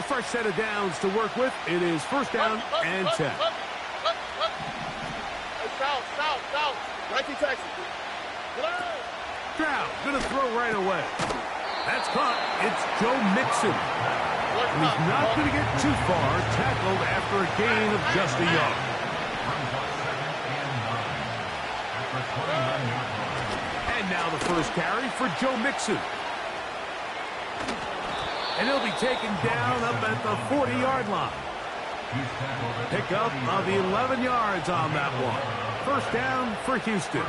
A fresh set of downs to work with. It is first down and 10. South. Nike Texas. Stroud going to throw right away. That's caught. It's Joe Mixon. And he's not going to get too far. Tackled after a gain of just a yard. And now the first carry for Joe Mixon. And he'll be taken down up at the 40-yard line. Pick up of 11 yards on that one. First down for Houston.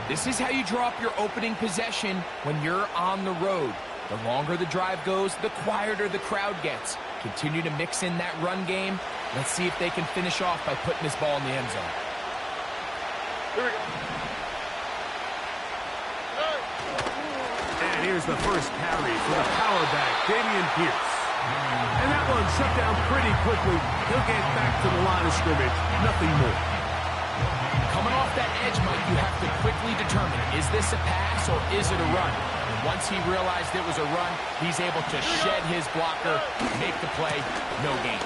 This is how you draw up your opening possession when you're on the road. The longer the drive goes, the quieter the crowd gets. Continue to mix in that run game. Let's see if they can finish off by putting this ball in the end zone. Here we go. And here's the first carry for the power back, Dameon Pierce. And that one shut down pretty quickly. He'll get back to the line of scrimmage. Nothing more. Coming off that edge, Mike, you have to quickly determine, is this a pass or is it a run? And once he realized it was a run, he's able to shed his blocker, make the play, no gain.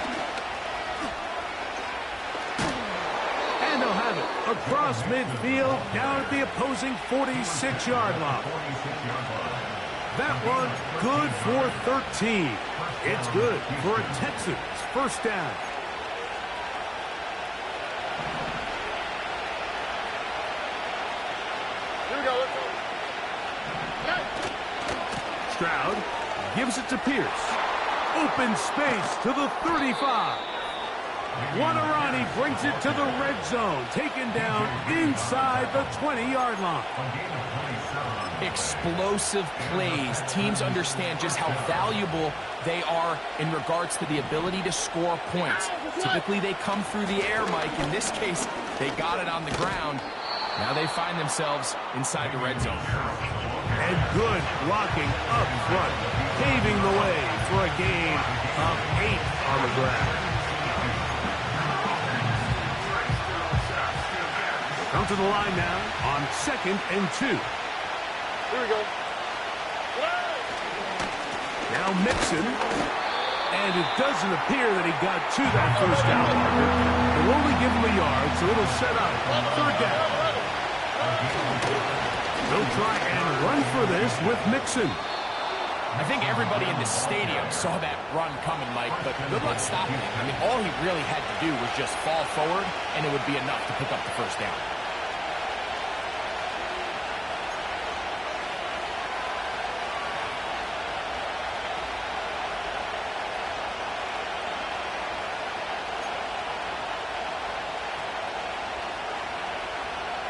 And they'll have it across midfield, down at the opposing 46-yard line. That one good for 13. It's good for a Texans first down. Stroud gives it to Pierce. Open space to the 35. What a run. He brings it to the red zone. Taken down inside the 20-yard line. Explosive plays. Teams understand just how valuable they are in regards to the ability to score points. Typically, they come through the air, Mike. In this case, they got it on the ground. Now they find themselves inside the red zone. And good blocking up front, paving the way for a gain of 8 on the ground. Come to the line now on 2nd and 2. Here we go. Now Mixon. And it doesn't appear that he got to that first down marker. They'll only give him a yard, so it'll set up third down. They'll try and run for this with Mixon. I think everybody in the stadium saw that run coming, Mike, but good luck stopping it. I mean, all he really had to do was just fall forward, and it would be enough to pick up the first down.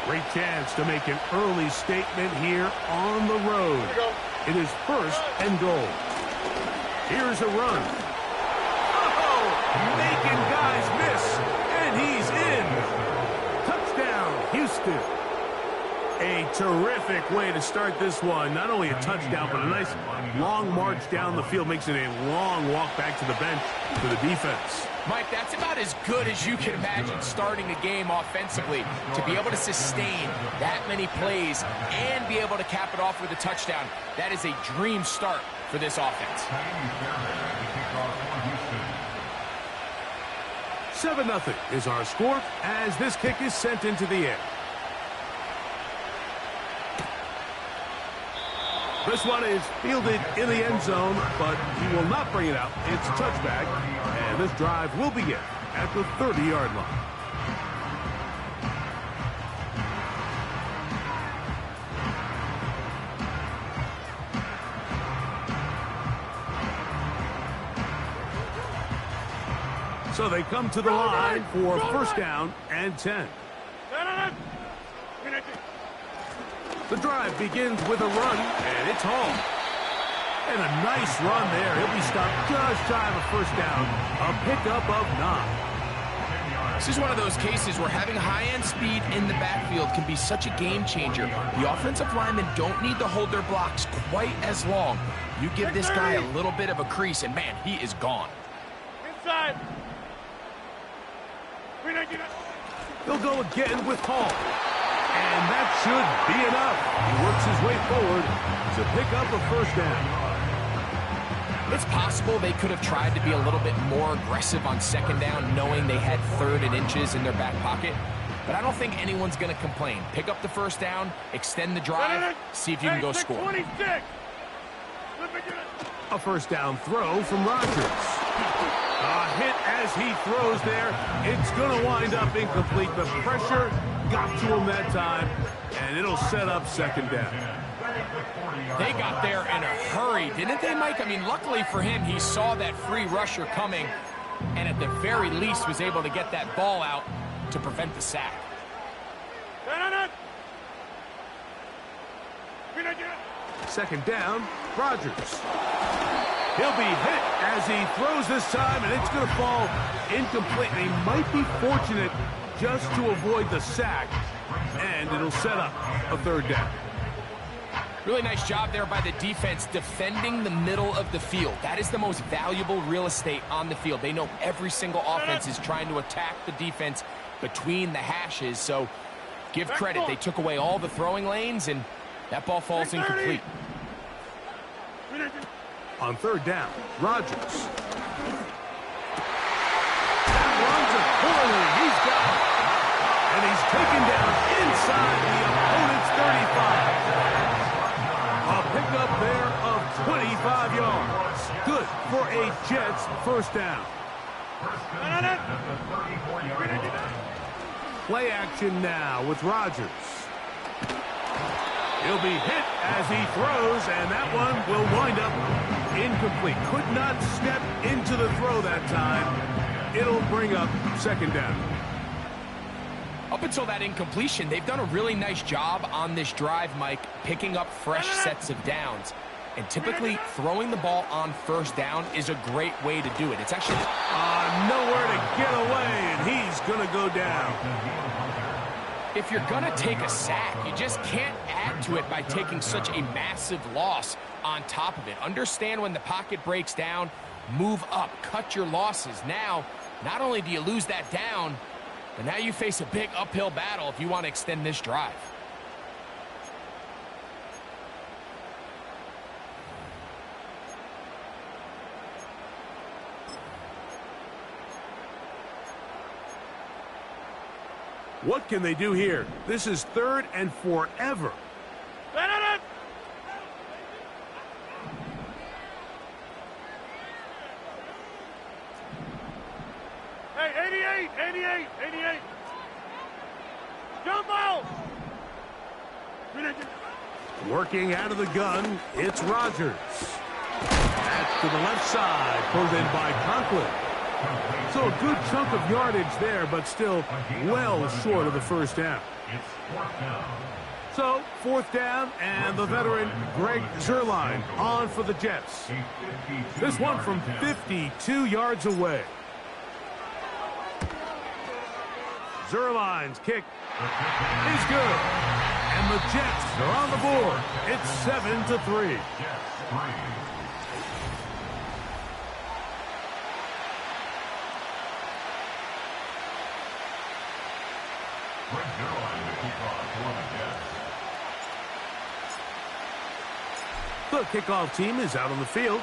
Great chance to make an early statement here on the road. It is first and goal. Here's a run. Oh, making guys miss, and he's in. Touchdown, Houston. A terrific way to start this one. Not only a touchdown, but a nice long march down the field. Makes it a long walk back to the bench for the defense. Mike, that's about as good as you can imagine starting a game offensively. To be able to sustain that many plays and be able to cap it off with a touchdown, that is a dream start for this offense. 7-0 is our score as this kick is sent into the air. This one is fielded in the end zone, but he will not bring it out. It's a touchback, and this drive will begin at the 30-yard line. So they come to the line for first down and 10. The drive begins with a run, and it's home. And a nice run there. He'll be stopped just shy of a first down. A pickup of 9. This is one of those cases where having high-end speed in the backfield can be such a game changer. The offensive linemen don't need to hold their blocks quite as long. You give this guy a little bit of a crease, and man, he is gone. Inside. He'll go again with Hall. And that should be enough. He works his way forward to pick up a first down. It's possible they could have tried to be a little bit more aggressive on second down, knowing they had 3rd and inches in their back pocket. But I don't think anyone's going to complain. Pick up the first down, extend the drive, see if you can go score. 26. A first down throw from Rodgers. A hit as he throws there. It's going to wind up incomplete. The pressure got to him that time, and it'll set up second down. They got there in a hurry, didn't they, Mike? I mean, luckily for him, he saw that free rusher coming, and at the very least was able to get that ball out to prevent the sack. Second down, Rodgers. He'll be hit as he throws this time, and it's going to fall incomplete. He might be fortunate just to avoid the sack, and it'll set up a third down. Really nice job there by the defense defending the middle of the field. That is the most valuable real estate on the field. They know every single offense is trying to attack the defense between the hashes, so give credit. They took away all the throwing lanes, and that ball falls incomplete. On third down, Rodgers. That runs it poorly. He's got it. And he's taken down inside the opponent's 35. A pickup there of 25 yards. Good for a Jets first down. Play action now with Rodgers. He'll be hit as he throws, and that one will wind up incomplete. Could not step into the throw that time. It'll bring up second down. Up until that incompletion, they've done a really nice job on this drive, Mike, picking up fresh sets of downs. And typically, throwing the ball on first down is a great way to do it. It's actually nowhere to get away, and he's going to go down. If you're going to take a sack, you just can't add to it by taking such a massive loss on top of it. Understand when the pocket breaks down, move up, cut your losses. Now, not only do you lose that down, but now you face a big uphill battle if you want to extend this drive. What can they do here? This is 3rd and forever. Hey, 88. Jump out. Working out of the gun, it's Rodgers. That's to the left side, pulled in by Conklin. So a good chunk of yardage there, but still well short of the first down. So, 4th down, and the veteran Greg Zuerlein on for the Jets. This one from 52 yards away. Zuerlein's kick is good. And the Jets are on the board. It's 7-3. The kickoff team is out on the field,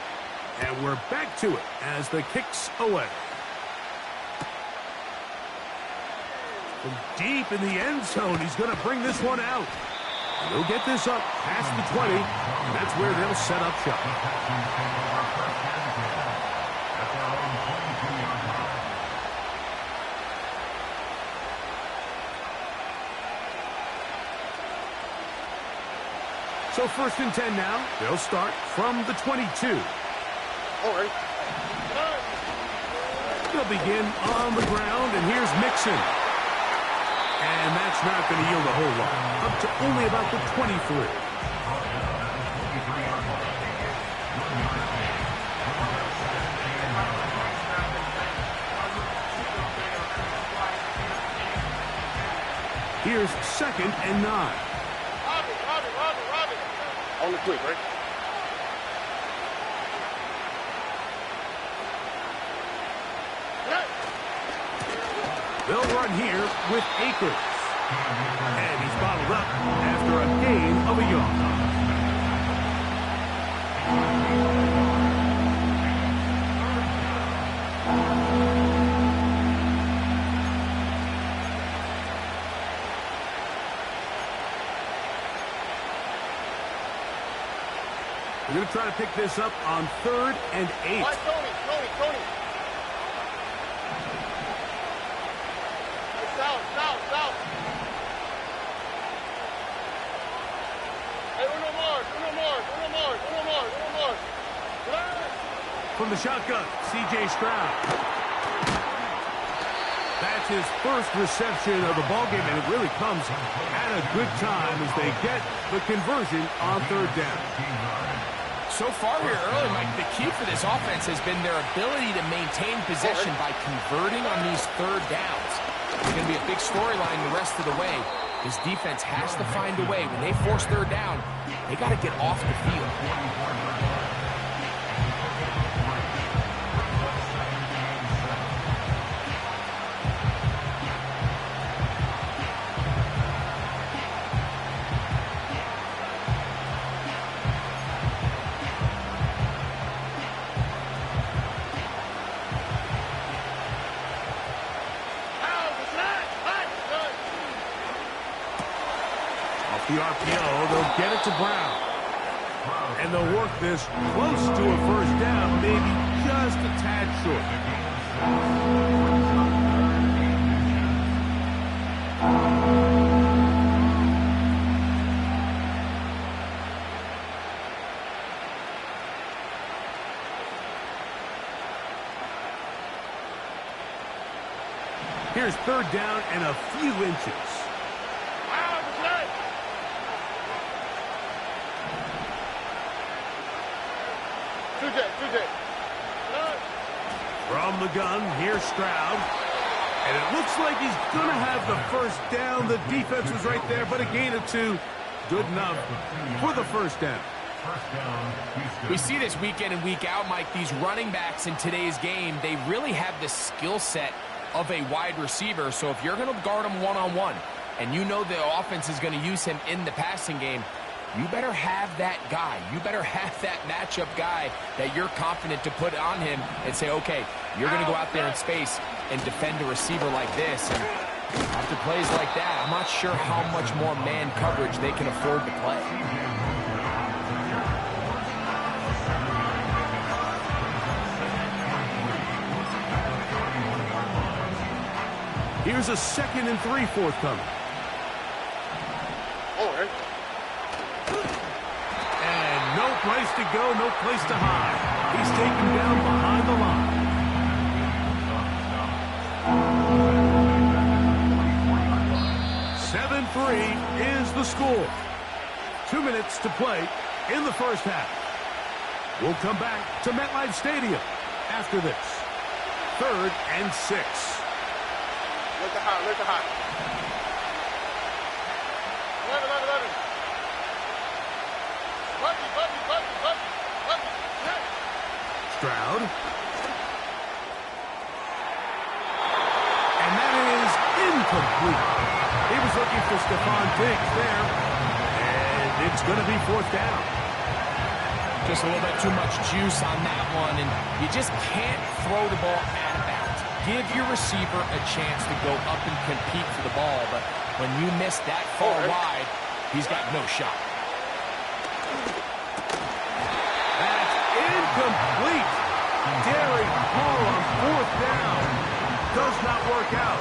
and we're back to it as the kick's away. From deep in the end zone, he's going to bring this one out. He'll get this up past the 20, and that's where they'll set up shop. So 1st and 10 now. They'll start from the 22. All right. They'll begin on the ground, and here's Mixon. And that's not going to yield a whole lot. Up to only about the 23. Here's 2nd and 9. On the quick, right? They'll run here with Akers. And he's bottled up after a gain of a yard. We're going to try to pick this up on 3rd and 8. Right, Tony. South. Hey, uno more. From the shotgun, C.J. Stroud. That's his first reception of the ballgame, and it really comes at a good time as they get the conversion on 3rd down. So far here early, Mike, the key for this offense has been their ability to maintain possession by converting on these 3rd downs. It's going to be a big storyline the rest of the way. This defense has to find a way. When they force 3rd down, they got to get off the field. The RPO, they'll get it to Brown. And they'll work this close to a 1st down, maybe just a tad short. Here's 3rd down and a few inches. From the gun, here's Stroud. And it looks like he's going to have the 1st down. The defense was right there, but a gain of 2. Good enough for the 1st down. We see this week in and week out, Mike. These running backs in today's game, they really have the skill set of a wide receiver. So if you're going to guard him one-on-one, and you know the offense is going to use him in the passing game, you better have that guy. You better have that matchup guy that you're confident to put on him and say, okay, you're going to go out there in space and defend a receiver like this. And after plays like that, I'm not sure how much more man coverage they can afford to play. Here's a 2nd and 3 forthcoming. And no place to go, no place to hide. He's taken down behind the line. 7-3 is the score. 2 minutes to play in the 1st half. We'll come back to MetLife Stadium after this. 3rd and 6. Look at high. 11. Stroud. And that is incomplete. He was looking for Stephon Diggs there. And it's going to be 4th down. Just a little bit too much juice on that one, and you just can't throw the ball out of bounds. Give your receiver a chance to go up and compete for the ball, but when you miss that far wide, he's got no shot. That's incomplete. Derek Hall on 4th down. Does not work out.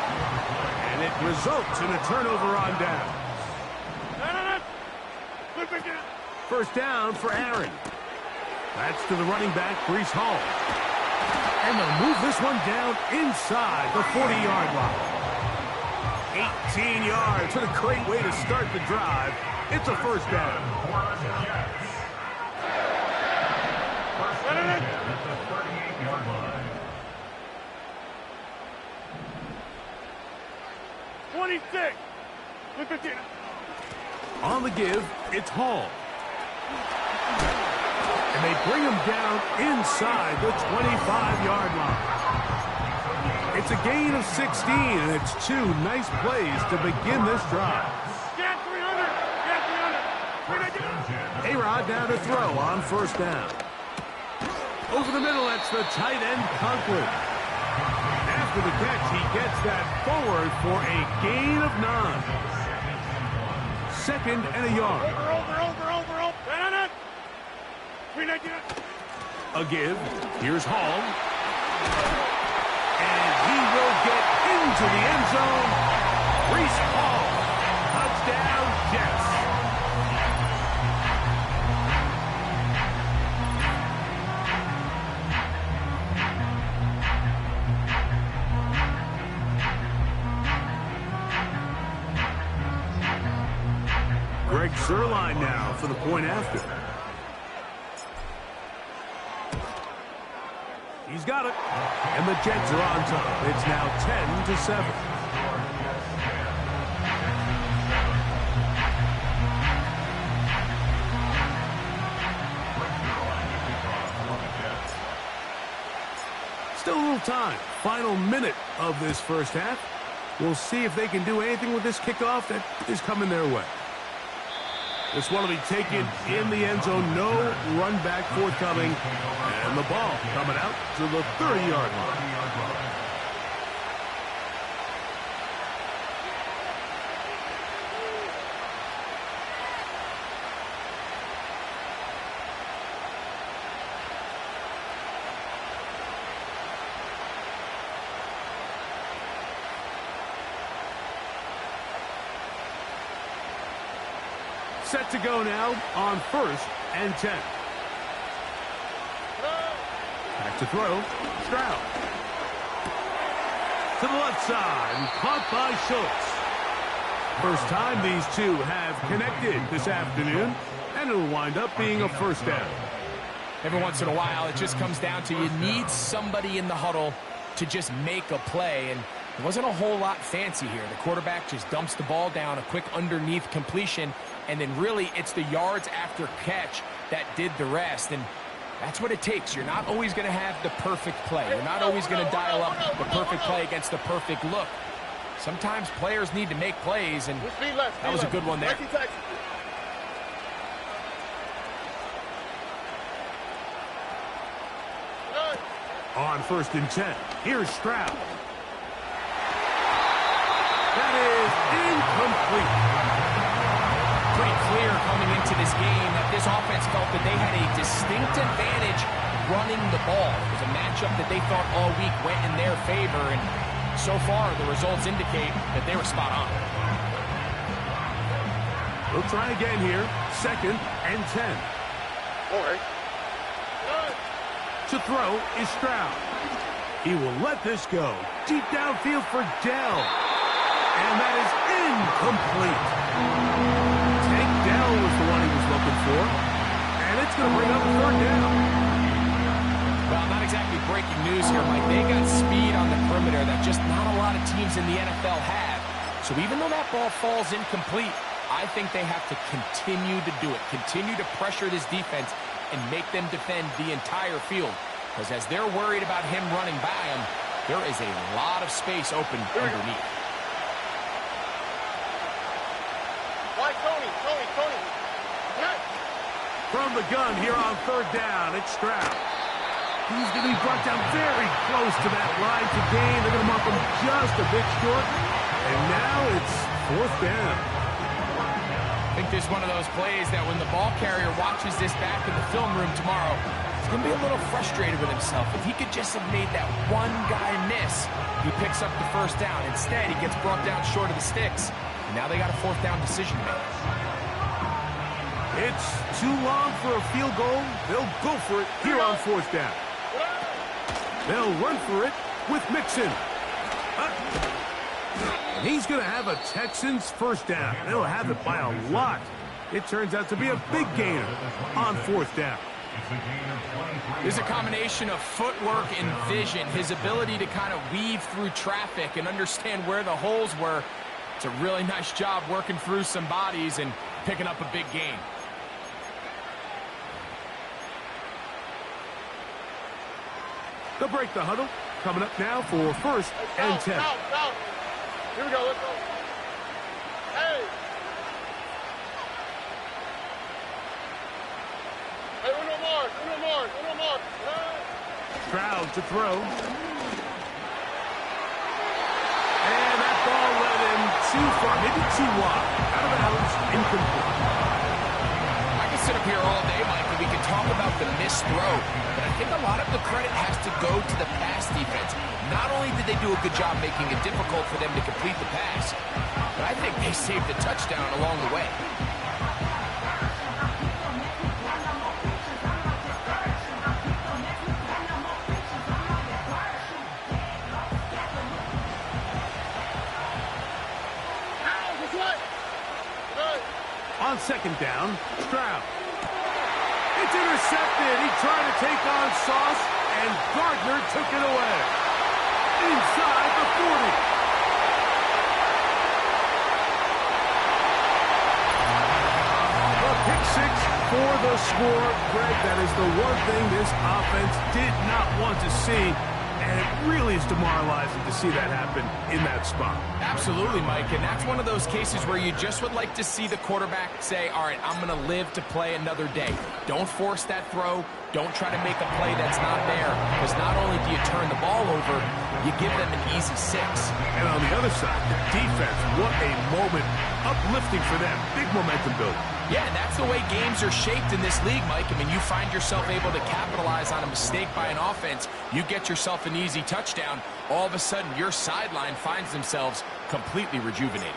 And it results in a turnover on down. 1st down for Aaron. That's to the running back, Breece Hall. And they'll move this one down inside the 40-yard line. 18 yards. What a great way to start the drive. It's a 1st down. 26. On the give, it's Hall. And they bring him down inside the 25-yard line. It's a gain of 16, and it's 2 nice plays to begin this drive. Get 300. A-Rod down to throw on 1st down. Over the middle, that's the tight end, Conklin. After the catch, he gets that forward for a gain of 9. 2nd and a yard. Over. A give. Here's Hall. And he will get into the end zone. Reese Hall. Touchdown, Jets. Greg Zuerlein now for the point after. He's got it. And the Jets are on top. It's now 10-7. Still a little time. Final minute of this first half. We'll see if they can do anything with this kickoff that is coming their way. This one will be taken in the end zone. No run back forthcoming. And the ball coming out to the 30-yard line. Set to go now on 1st and 10. Back to throw. Stroud. To the left side. And caught by Schultz. First time these two have connected this afternoon. And it'll wind up being a first down. Every once in a while, it just comes down to you need somebody in the huddle to just make a play. And it wasn't a whole lot fancy here. The quarterback just dumps the ball down, a quick underneath completion. And then really it's the yards after catch that did the rest. And that's what it takes. You're not always going to have the perfect play. You're not always going to dial up the perfect play against the perfect look. Sometimes players need to make plays, and that was a good one there. On 1st and 10, here's Stroud. That is incomplete. Pretty clear coming into this game that this offense felt that they had a distinct advantage running the ball. It was a matchup that they thought all week went in their favor, and so far the results indicate that they were spot on. We'll try again here. 2nd and 10. All right. To throw is Stroud. He will let this go. Deep downfield for Dell. And that is incomplete. Tank Dell was the one he was looking for. And it's going to bring up 3rd down. Well, not exactly breaking news here, Mike. They got speed on the perimeter that just not a lot of teams in the NFL have. So even though that ball falls incomplete, I think they have to continue to do it. Continue to pressure this defense and make them defend the entire field. Because as they're worried about him running by them, there is a lot of space open underneath. Why, Tony? From the gun here on 3rd down, it's Stroud. He's going to be brought down very close to that line to gain. They're going to mark him just a bit short. And now it's 4th down. I think this is one of those plays that when the ball carrier watches this back in the film room tomorrow, he's going to be a little frustrated with himself. If he could just have made that one guy miss, he picks up the 1st down. Instead, he gets brought down short of the sticks. And now they got a 4th down decision to make. It's too long for a field goal. They'll go for it here on 4th down. They'll run for it with Mixon. And he's going to have a Texans 1st down. They'll have it by a lot. It turns out to be a big gainer on 4th down. There's a combination of footwork and vision, his ability to kind of weave through traffic and understand where the holes were. It's a really nice job working through some bodies and picking up a big gain. They'll break the huddle. Coming up now for 1st and 10. Here we go, let's go. Hey! Hey, uno more. Stroud to throw. too far, maybe too wide. Out of bounds, incomplete. I can sit up here all day, Mike, and we can talk about the missed throw, but I think a lot of the credit has to go to the pass defense. Not only did they do a good job making it difficult for them to complete the pass, but I think they saved the touchdown along the way. On second down, Stroud. It's intercepted. He tried to take on Sauce, and Gardner took it away. Inside the 40. The pick six for the score. Greg, that is the one thing this offense did not want to see. And it really is demoralizing to see that happen in that spot. Absolutely, Mike, and that's one of those cases where you just would like to see the quarterback say, all right, I'm going to live to play another day. Don't force that throw. Don't try to make a play that's not there, because not only do you turn the ball over, you give them an easy 6. And on the other side, the defense, what a moment. Uplifting for them. Big momentum building. Yeah, and that's the way games are shaped in this league, Mike. I mean, you find yourself able to capitalize on a mistake by an offense. You get yourself an easy touchdown. All of a sudden, your sideline finds themselves completely rejuvenated.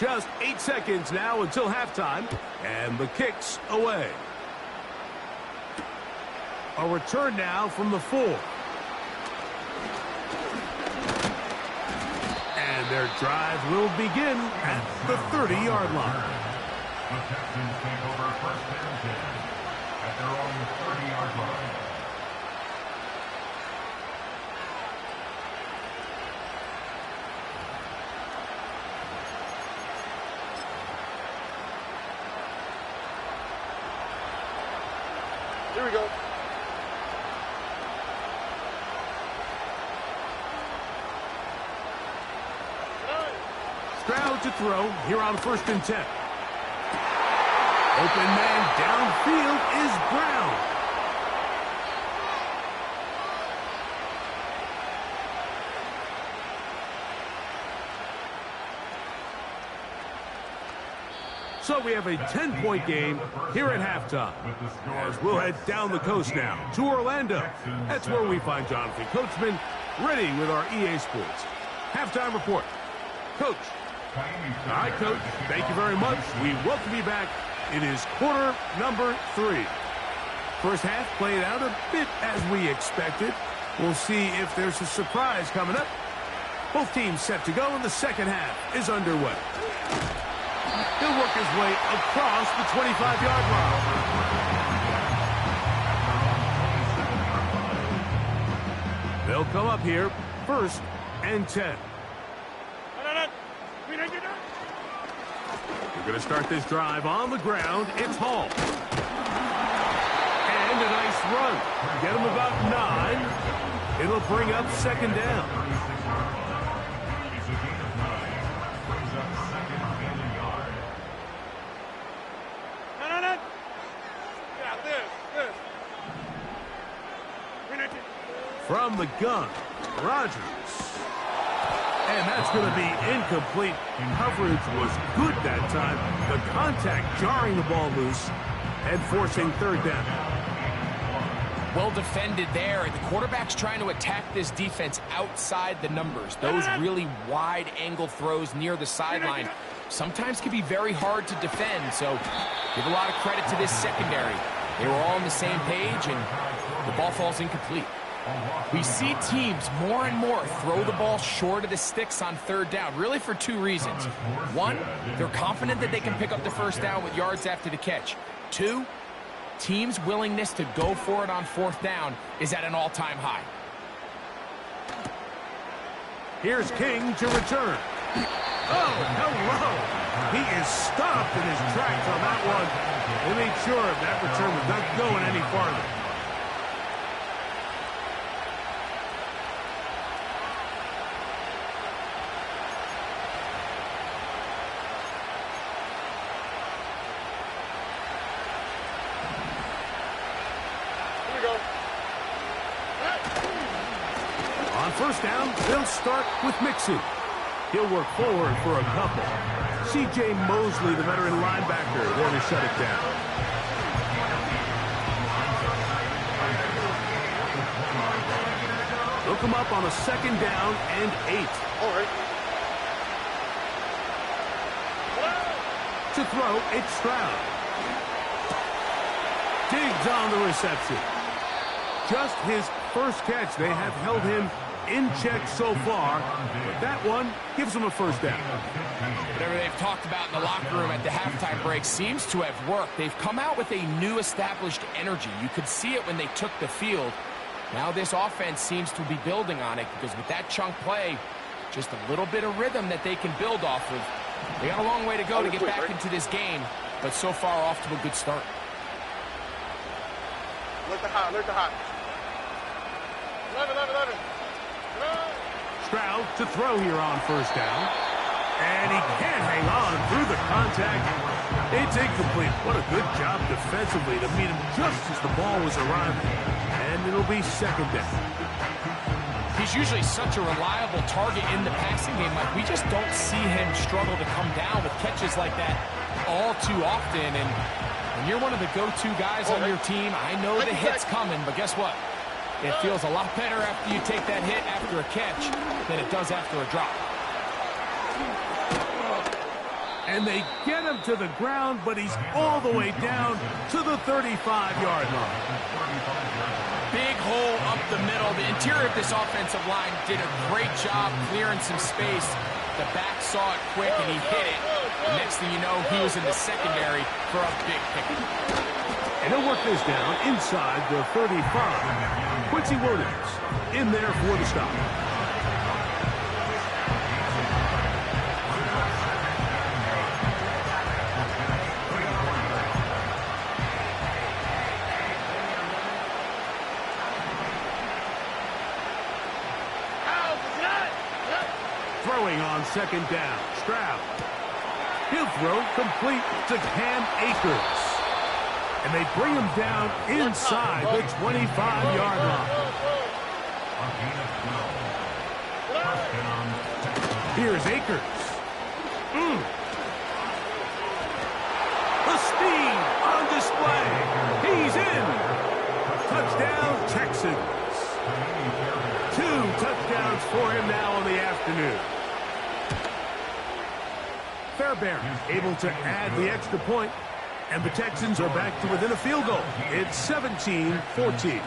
Just 8 seconds now until halftime, and the kick's away. A return now from the 4. And their drive will begin at the 30-yard line. The Texans take over first and 10 at their own 30-yard line. Here we go. Stroud to throw here on first and 10. Open man downfield is Brown. So we have a 10-point game here at halftime. As we'll head down the coast now to Orlando. That's where we find Jonathan Coachman ready with our EA Sports halftime report. Coach. All right, Coach. Thank you very much. We welcome you back. It is quarter number 3. First half played out a bit as we expected. We'll see if there's a surprise coming up. Both teams set to go, and the second half is underway. He'll work his way across the 25-yard line. They'll come up here, first and 10. We're going to start this drive on the ground. It's Hall. And a nice run. Get him about 9. It'll bring up second down. From the gun, Rodgers. And that's going to be incomplete. Coverage was good that time. The contact jarring the ball loose and forcing third down. Well defended there. The quarterback's trying to attack this defense outside the numbers. Those really wide angle throws near the sideline sometimes can be very hard to defend. So give a lot of credit to this secondary. They were all on the same page, and the ball falls incomplete. We see teams more and more throw the ball short of the sticks on third down, really for 2 reasons. 1, they're confident that they can pick up the first down with yards after the catch. 2, teams' willingness to go for it on fourth down is at an all-time high. Here's King to return. Oh, hello. He is stopped in his tracks on that one. They made sure that return was not going any farther. On first down, they'll start with Mixon. He'll work forward for a couple. C.J. Mosley, the veteran linebacker, there to shut it down. They'll come up on a 2nd down and 8. All right. To throw, it's Stroud. Diggs on the reception. Just his first catch. They have held him in check so far, but that one gives him a 1st down. Whatever they've talked about in the locker room at the halftime break seems to have worked. They've come out with a new established energy. You could see it when they took the field. Now this offense seems to be building on it because with that chunk play, just a little bit of rhythm that they can build off of. They got a long way to go to get back into this game, but so far off to a good start. Look the hot, look the hot. 11. Stroud to throw here on 1st down. And he can't hang on through the contact. It's incomplete. What a good job defensively to meet him just as the ball was arriving. And it'll be 2nd down. He's usually such a reliable target in the passing game. Like, we just don't see him struggle to come down with catches like that all too often. And when you're one of the go-to guys on your team, I know the hit's coming, but guess what? It feels a lot better after you take that hit after a catch than it does after a drop. And they get him to the ground, but he's all the way down to the 35-yard line. Big hole up the middle. The interior of this offensive line did a great job clearing some space. The back saw it quick, and he hit it. The next thing you know, he was in the secondary for a big pickup. And he'll work this down inside the 35. Quincy Williams in there for the stop. Throwing on 2nd down, Stroud. He'll throw complete to Cam Akers. And they bring him down inside the 25-yard line. Here's Akers. The speed on display. He's in. Touchdown, Texans. 2 touchdowns for him now on the afternoon. Fairbairn able to add the extra point, and the Texans are back to within a field goal. It's 17-14.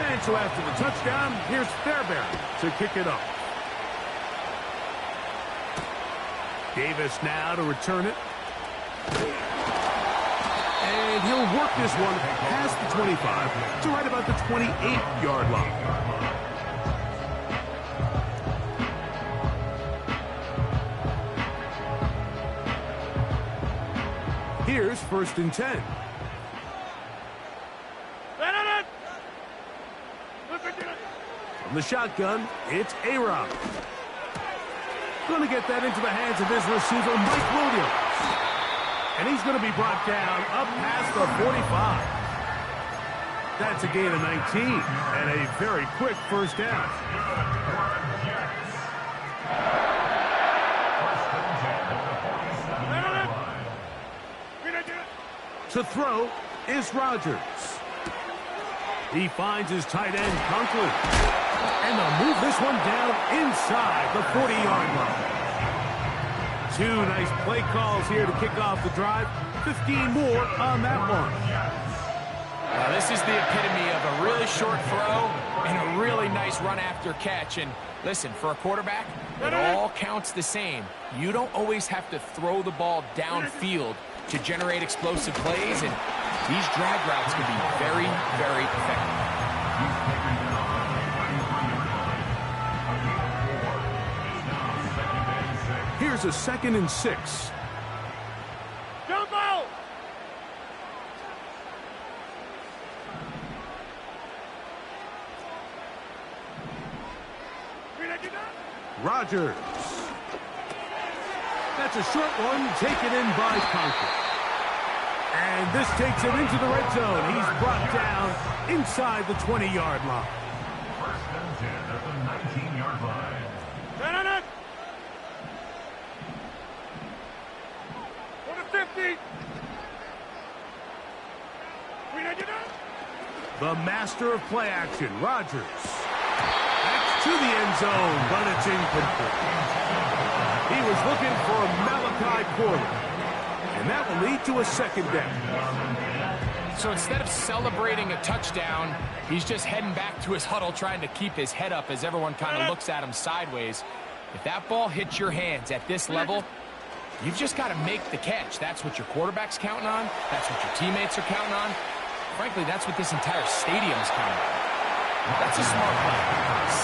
And so after the touchdown, here's Fairbairn to kick it off. Davis now to return it. And he'll work this one past the 25 to right about the 28-yard line. Here's 1st and 10. From the shotgun, it's A-Rob. Going to get that into the hands of his receiver, Mike Williams. And he's going to be brought down up past the 45. That's a gain of 19 and a very quick 1st down. To throw is Rodgers. He finds his tight end, Conklin. And they'll move this one down inside the 40-yard line. 2 nice play calls here to kick off the drive. 15 more on that one. Now, this is the epitome of a really short throw and a really nice run after catch. And listen, for a quarterback, it all counts the same. You don't always have to throw the ball downfield to generate explosive plays, and these drag routes can be very, very effective. Here's a 2nd and 6. Jumbo! Rodgers. That's a short one taken in by Conklin. And this takes him into the red zone. He's brought down inside the 20-yard line. and 10 at the 19-yard line. No. 50. The master of play action, Rodgers. That's to the end zone, but it's incomplete. He was looking for Malachi Corley, and that will lead to a second down. So instead of celebrating a touchdown, he's just heading back to his huddle trying to keep his head up as everyone kind of looks at him sideways. If that ball hits your hands at this level, you've just got to make the catch. That's what your quarterback's counting on. That's what your teammates are counting on. Frankly, that's what this entire stadium's counting on. That's a smart play.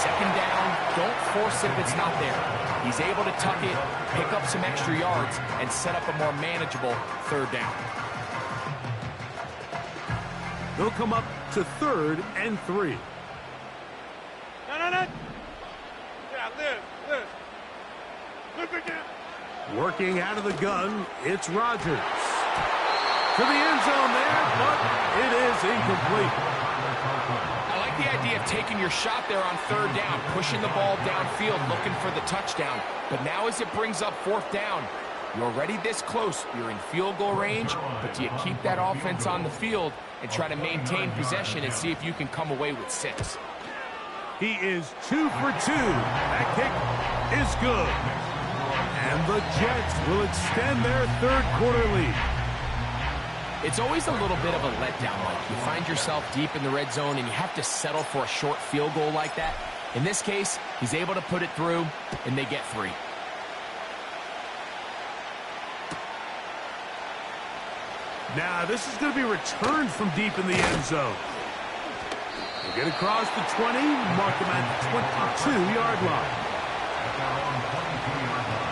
Second down, don't force it if it's not there. He's able to tuck it, pick up some extra yards, and set up a more manageable third down. They'll come up to 3rd and 3. No. Yeah, Liz again. Working out of the gun, it's Rodgers. To the end zone there, but it is incomplete. I like the idea of taking your shot there on 3rd down, pushing the ball downfield, looking for the touchdown. But now as it brings up 4th down, you're already this close. You're in field goal range, but do you keep that offense on the field and try to maintain possession and see if you can come away with 6? He is 2 for 2. That kick is good. And the Jets will extend their 3rd quarter lead. It's always a little bit of a letdown, Mike. You find yourself deep in the red zone and you have to settle for a short field goal like that. In this case, he's able to put it through, and they get 3. Now, this is going to be returned from deep in the end zone. They get across the 20, mark him at the 22-yard line. At their own 22-yard line.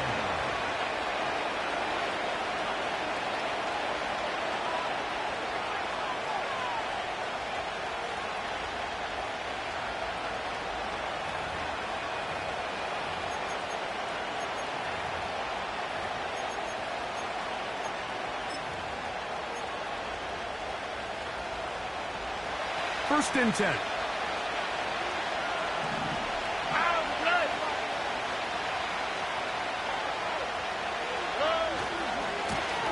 First and 10.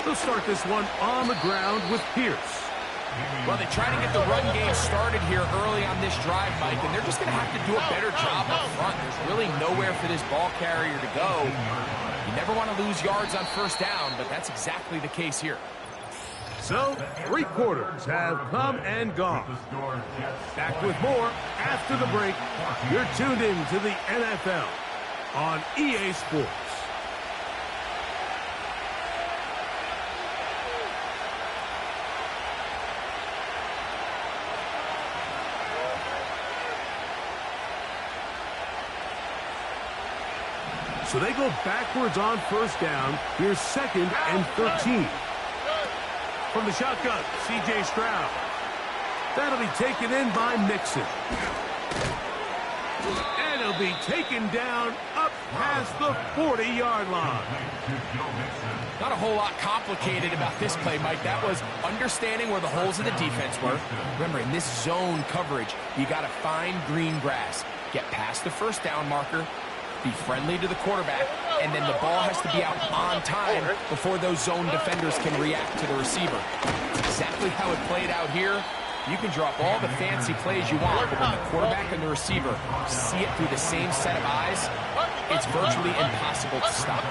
They'll start this one on the ground with Pierce. Well, they try to get the run game started here early on this drive, Mike, and they're just going to have to do a better job up front. There's really nowhere for this ball carrier to go. You never want to lose yards on 1st down, but that's exactly the case here. So, 3 quarters have come and gone. Back with more after the break. You're tuned in to the NFL on EA Sports. So they go backwards on 1st down. Here's 2nd and 13. From the shotgun, C.J. Stroud. That'll be taken in by Mixon. And it'll be taken down up past the 40-yard line. Not a whole lot complicated about this play, Mike. That was understanding where the holes of the defense were. Remember, in this zone coverage, you got to find green grass. Get past the 1st down marker. Be friendly to the quarterback, and then the ball has to be out on time before those zone defenders can react to the receiver. That's exactly how it played out here. You can drop all the fancy plays you want, but when the quarterback and the receiver see it through the same set of eyes, it's virtually impossible to stop.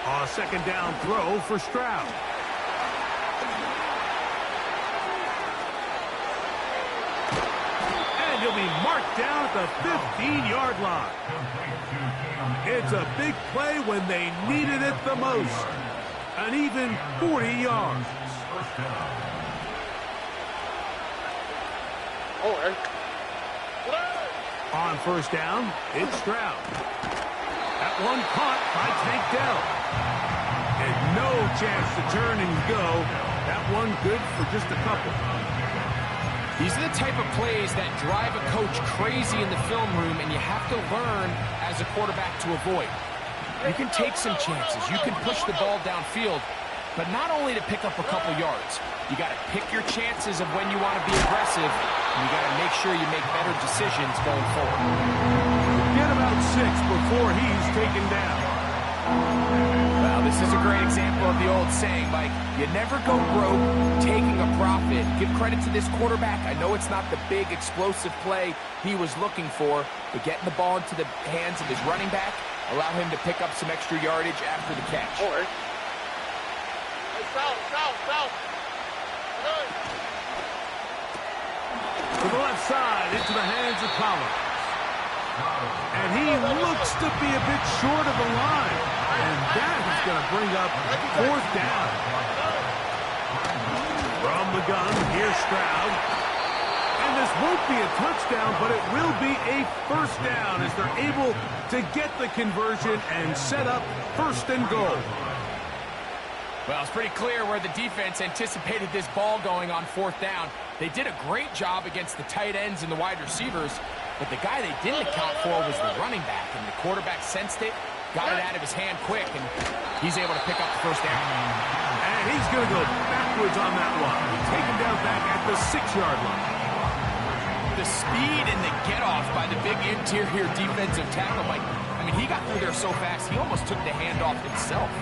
A 2nd down throw for Stroud. He'll be marked down at the 15-yard line. It's a big play when they needed it the most. An even 40 yards. On 1st down, it's Stroud. That one caught by Tank Dell. And no chance to turn and go. That one good for just a couple. These are the type of plays that drive a coach crazy in the film room, and you have to learn as a quarterback to avoid. You can take some chances. You can push the ball downfield, but not only to pick up a couple yards. You got to pick your chances of when you want to be aggressive, and you got to make sure you make better decisions going forward. Get about 6 before he's taken down. Well, this is a great example of the old saying, Mike. You never go broke taking a profit. Give credit to this quarterback. I know it's not the big, explosive play he was looking for, but getting the ball into the hands of his running back, allow him to pick up some extra yardage after the catch. Hey, south. Good. To the left side, into the hands of Collins. And he looks to be a bit short of the line. And that is going to bring up 4th down. From the gun, here's Stroud. And this won't be a touchdown, but it will be a 1st down as they're able to get the conversion and set up 1st and goal. Well, it's pretty clear where the defense anticipated this ball going on 4th down. They did a great job against the tight ends and the wide receivers, but the guy they didn't account for was the running back, and the quarterback sensed it, got it out of his hand quick, and he's able to pick up the 1st down. And he's going to go backwards on that one. Taken down back at the 6-yard line. The speed and the get-off by the big interior defensive tackle, Mike, I mean, he got through there so fast, he almost took the handoff himself.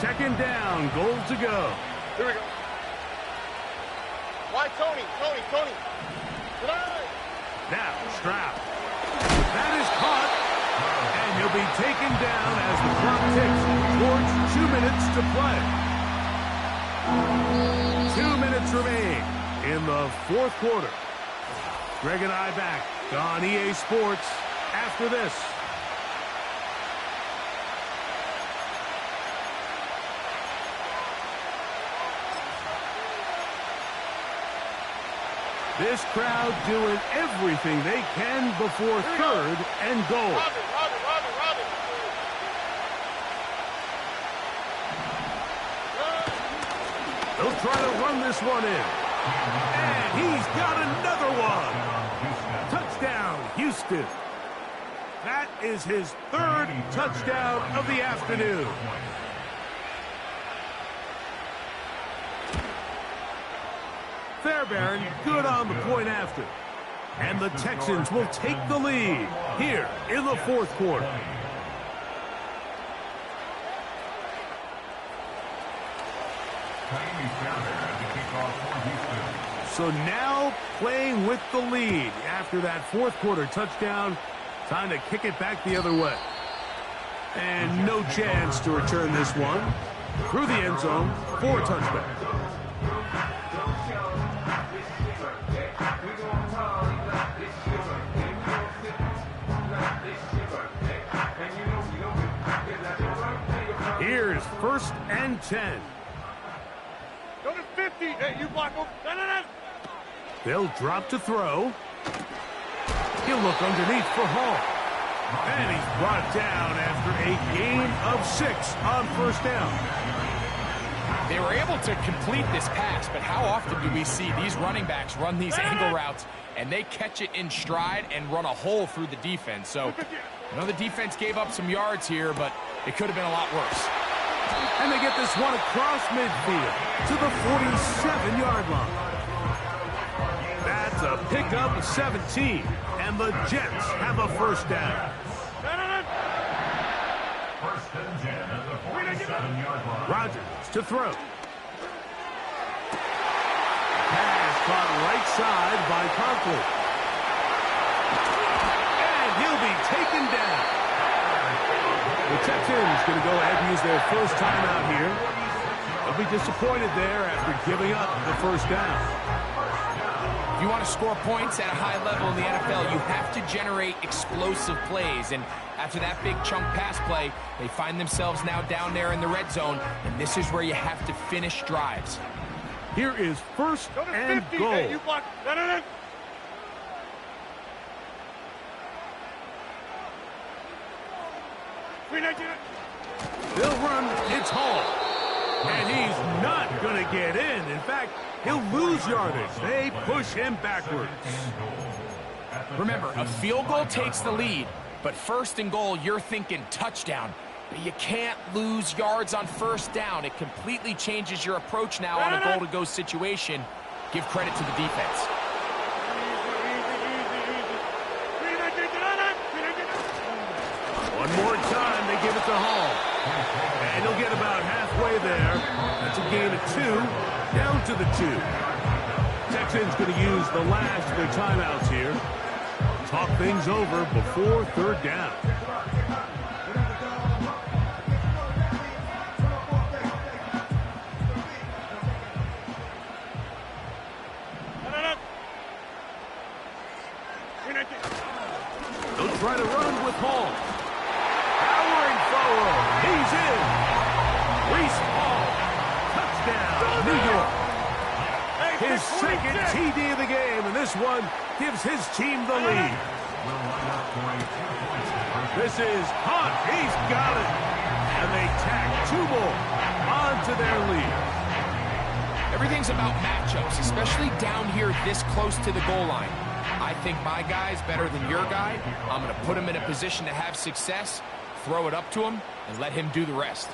Second down, goal to go. Here we go. Why, Tony? Now, Stroud. That is caught. And he'll be taken down as the clock ticks towards 2 minutes to play. 2 minutes remain in the 4th quarter. Greg and I back on EA Sports after this. This crowd doing everything they can before 3rd and goal. Robin. They'll try to run this one in. And he's got another one. Touchdown, Houston. That is his 3rd touchdown of the afternoon. Fairbairn good on the point after. And the Texans will take the lead here in the 4th quarter. So now playing with the lead after that 4th quarter touchdown. Time to kick it back the other way. And no chance to return this one through the end zone for a touchback. Here's 1st and 10. Go to 50. Hey, you block him. No. They'll drop to throw. He'll look underneath for Hall. And he's brought down after a gain of 6 on 1st down. They were able to complete this pass, but how often do we see these running backs run these angle routes and they catch it in stride and run a hole through the defense? So, I know the defense gave up some yards here, but it could have been a lot worse. And they get this one across midfield to the 47-yard line. That's a pickup of 17, and the Jets have a 1st down. 1st and 10 at the 47-yard line. Rodgers to throw. Pass caught right side by Conklin. And he'll be taken down. The Texans going to go ahead and use their 1st timeout here. They'll be disappointed there after giving up the 1st down. If you want to score points at a high level in the NFL, you have to generate explosive plays. And after that big chunk pass play, they find themselves now down there in the red zone. And this is where you have to finish drives. Here is 1st and 50. goal. Hey, you block. No. They'll run. It's Hall. And he's not going to get in. In fact, He'll lose yardage. They push him backwards. Remember, a field goal takes the lead, but first and goal, you're thinking touchdown. But you can't lose yards on first down. It completely changes your approach now on a goal-to-go situation. Give credit to the defense. One more time, they give it to Hall. And he'll get about halfway there. That's a gain of 2, down to the 2. Texans going to use the last of their timeouts here. Talk things over before third down. They'll try to run with Hall. Powering forward. He's in. Reese Hall. Touchdown, New York. His second TD of the game, and this one gives his team the lead. This is Hunt. He's got it. And they tack 2 more onto their lead. Everything's about matchups, especially down here this close to the goal line. I think my guy's better than your guy. I'm going to put him in a position to have success, throw it up to him, and let him do the rest.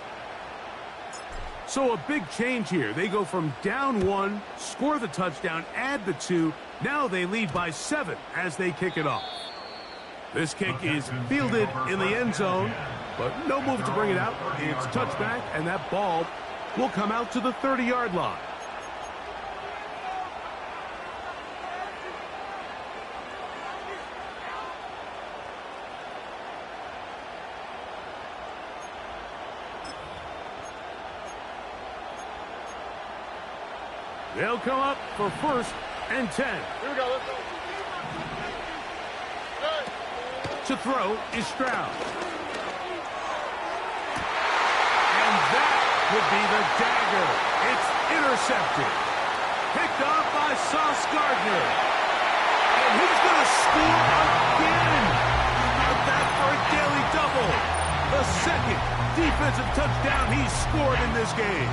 So a big change here. They go from down 1, score the touchdown, add the 2. Now they lead by 7 as they kick it off. This kick is fielded in the end zone, but no move to bring it out. It's touchback, and that ball will come out to the 30-yard line. They'll come up for 1st and 10. Here we go, let's go. To throw is Stroud. And that would be the dagger. It's intercepted. Picked off by Sauce Gardner. And he's going to score again. Not that for a daily double. The second defensive touchdown he's scored in this game.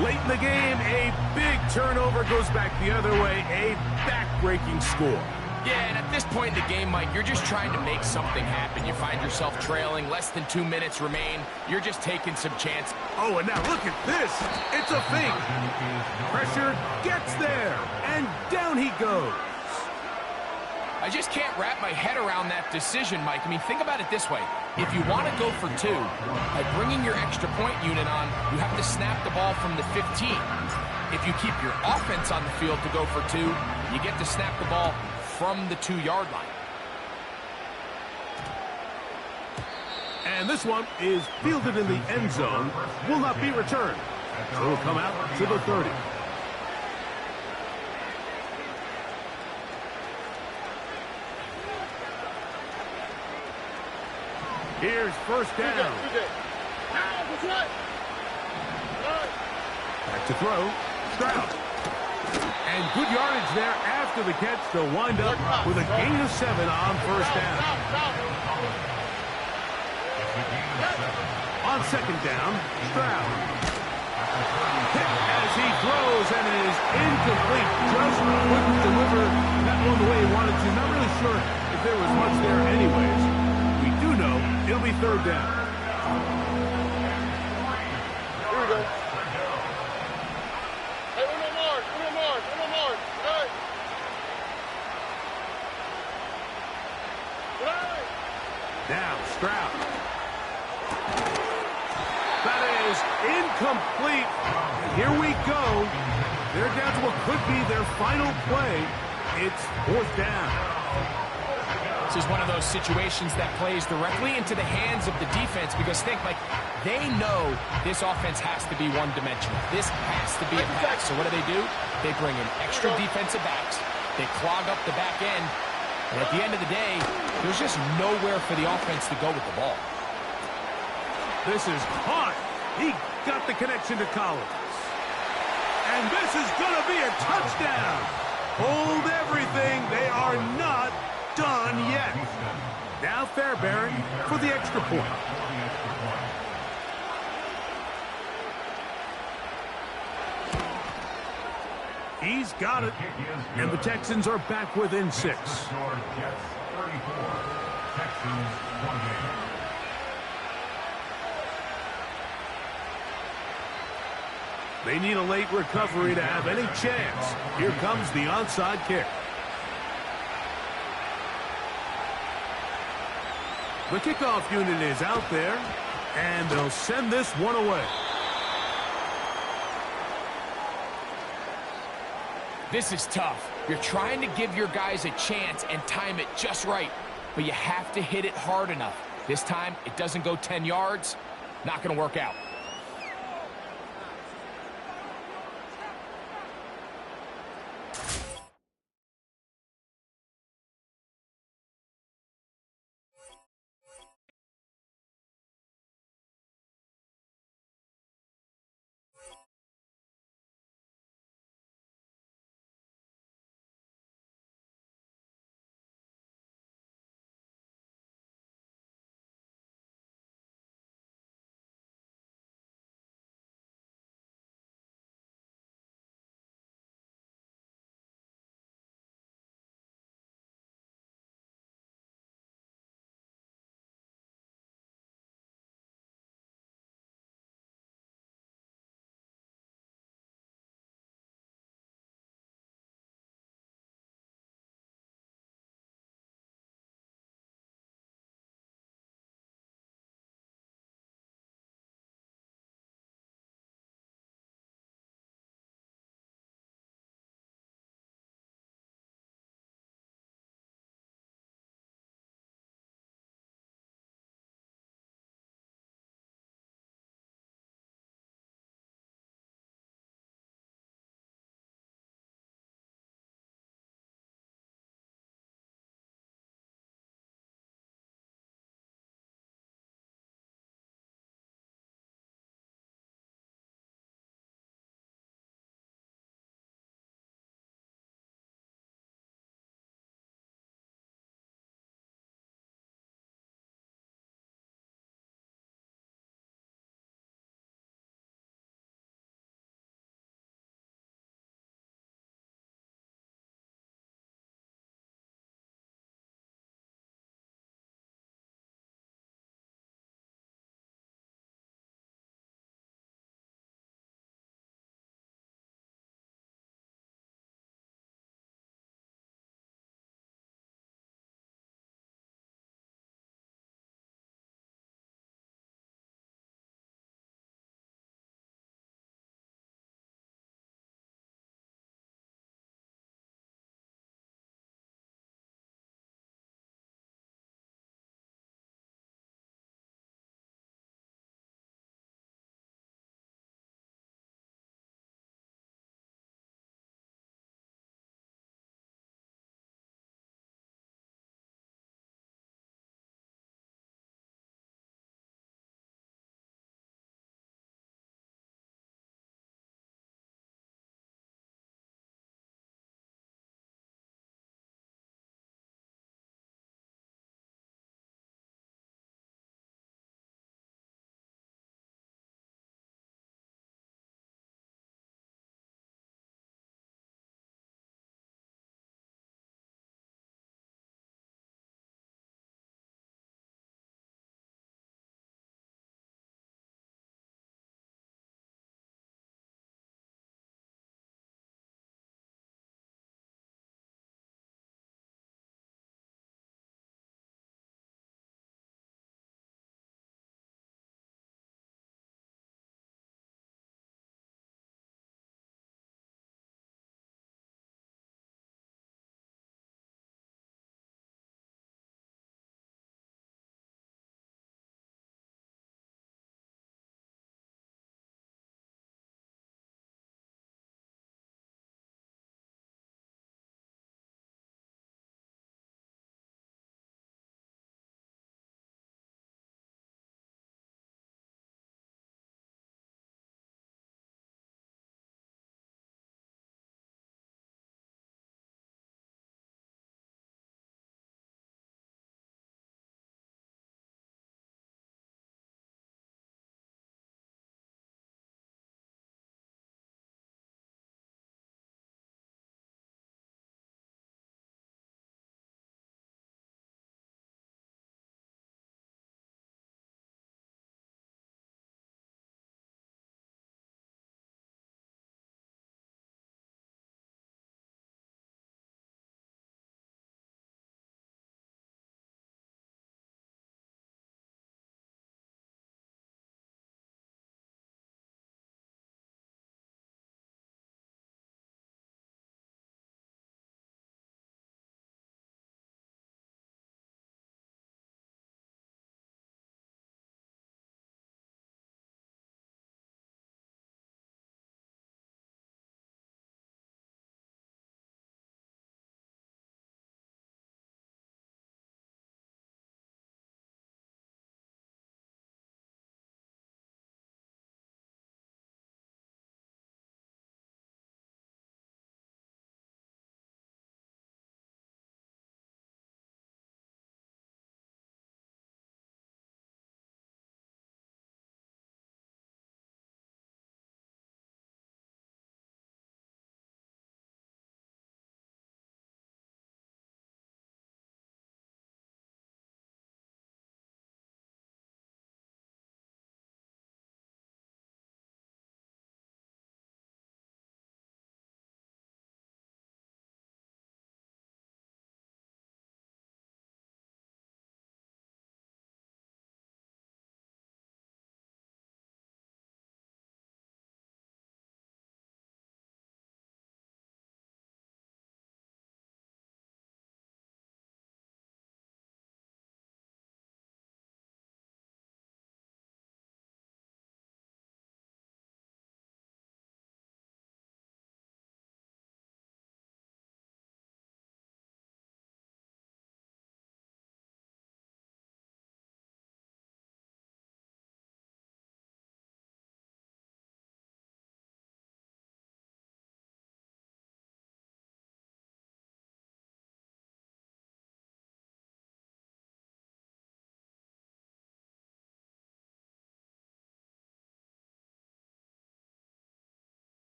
Late in the game, a big turnover goes back the other way, a back-breaking score. Yeah, and at this point in the game, Mike, you're just trying to make something happen. You find yourself trailing, less than 2 minutes remain. You're just taking some chance. Oh, and now look at this. It's a fake. Pressure gets there, and down he goes. I just can't wrap my head around that decision, Mike. I mean, think about it this way. If you want to go for 2, by bringing your extra point unit on, you have to snap the ball from the 15. If you keep your offense on the field to go for 2, you get to snap the ball from the 2-yard line. And this one is fielded in the end zone, will not be returned. So it'll come out to the 30. Here's 1st down. Back to throw. Stroud. And good yardage there after the catch. They'll wind up with a gain of 7 on 1st down. On 2nd down, Stroud. Hit as he throws and is incomplete. Just couldn't deliver that one the way he wanted to. Not really sure if there was much there anyways. We do know it'll be 3rd down. Here we go. Hey, one more mark. Hey. Now, Stroud. That is incomplete. And here we go. They're down to what could be their final play. It's 4th down. This is one of those situations that plays directly into the hands of the defense because think, like, they know this offense has to be one-dimensional. This has to be a pass. So what do? They bring in extra defensive backs. They clog up the back end. And at the end of the day, there's just nowhere for the offense to go with the ball. This is hot. He got the connection to Collins. And this is going to be a touchdown. Hold everything. They are not done yet. Now Fairbairn for the extra point. He's got it. And the Texans are back within 6. Jets 34, Texans 28. They need a late recovery to have any chance. Here comes the onside kick. The kickoff unit is out there, and they'll send this one away. This is tough. You're trying to give your guys a chance and time it just right, but you have to hit it hard enough. This time, it doesn't go 10 yards. Not going to work out.